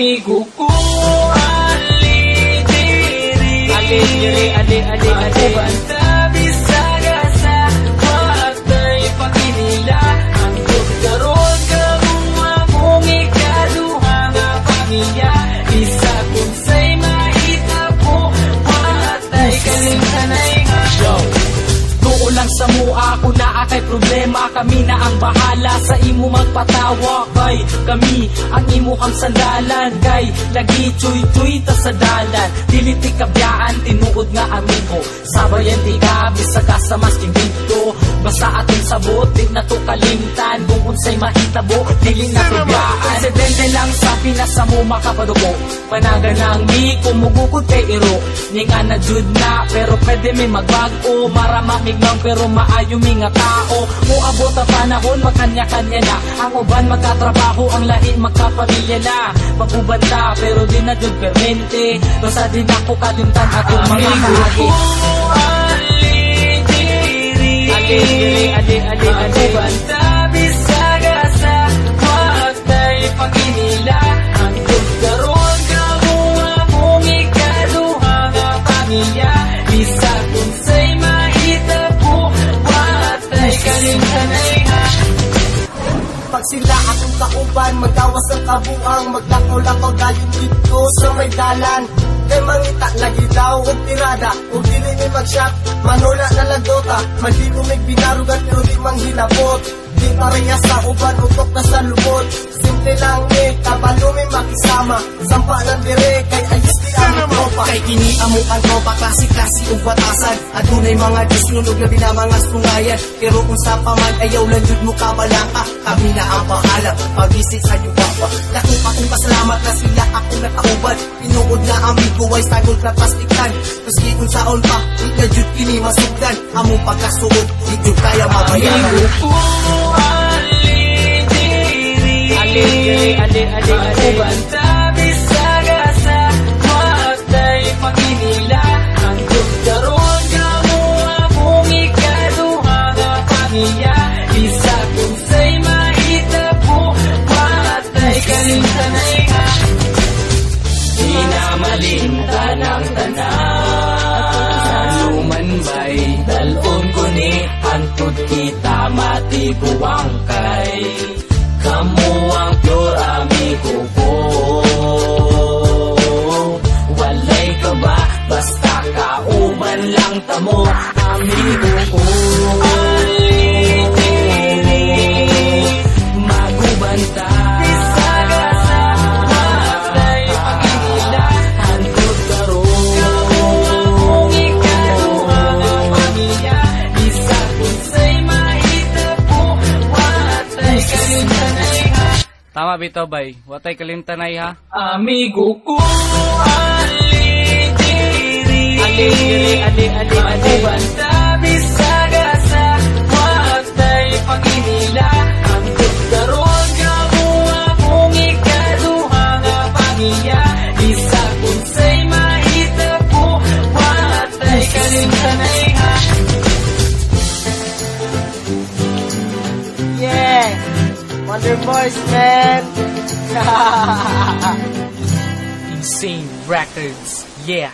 amigo ko. Banta bisaga sa matay pakinila. Ang karon kamong among ikaduha nga pamilya. Isa kung say mahita po matay kalimtanay nga. Lang sa mua ako na kay problema. Kami na ang bahala sa imo magpatawa. Kay kami ang imo ang sandalan. Kay lagi chuy-chuy ta sa dalan. Dili ti kabyaan tinuod nga amigo. Sabayan ti ka bisag sa mas dito. Basta aton sabot di na to kalimtan. Kung unsay mahitabo dili na kabyaan. Sedente lang sa pinasa mo makapadugo. Panagan ang mi kumugukod kay iro. Ninga na jud na pero pwede mi magbago. Maramamig pero maayo mi nga tao. Muabot ang panahon makanya-kanya na. Ang uban magkatrabaho, ang lahi magkapamilya na. Magubanda pero di na jud permente. Basta din ako kaduntan atong mga kahagi. Magubanda bisaga sa matay paginila. Ang karon kamong among ikaduha nga pamilya. Bisa kung say mahita po matay kalimtanay nga. Pag sila akong kauban, magdawas ang kabuang. Maglakaw-lakaw dayon dito sa may dalan. Kay mangita lagi daw og tirada. Ug dili may mag-shot, manula na lagota. Maligo may binarugan pero di manghilabot. Di pareha sa uban, utok na sa lubot. Simple lang kabalo may makisama. Sampa ng dire, kay ayos di ang tropa. Kay kini amo ang tropa, klase-klase ug batasan. Adunay mga disnunog na mga sungayan. Pero kung sa paman ayaw lang jud mo kabalaka. Kami na ang pangalan, pag-visit sa Yubaba. Dako akong pasalamat na sila akong nakauban. Tinuod na amigo ay sagol na plastikan. Maski kung saon pa, di na jud kini masugdan. Among pagkasuod, di jud kaya mabayaran. Amigo ko, banta bisaga sa matay paginila. Ang karon kamong among ikaduha nga pamilya. Isa kung say mahita po matay kalimtanay nga. Di na malimtan ang tanan. Luman ba'y dalon ko ni hantod kita matiguang kay. Kamu ang pure amigo ko. Walay ka ba? Basta kauban lang tamo amigo ko. Magubanta bisaga sa matay paginila. Hantod karon kamong ikaduha nga pamilya. Isa kung say mahita po matay kalimtanay nga. Tama bitaw bay, watay kalimtanay ha. Amigo ko, banta bisaga sa matay paginila. Ang karon kamong among ikaduha nga pamilya. Isa kung say mahita po matay kalimtanay nga. Yeah! Wonder Boys, man! Insane Records, yeah.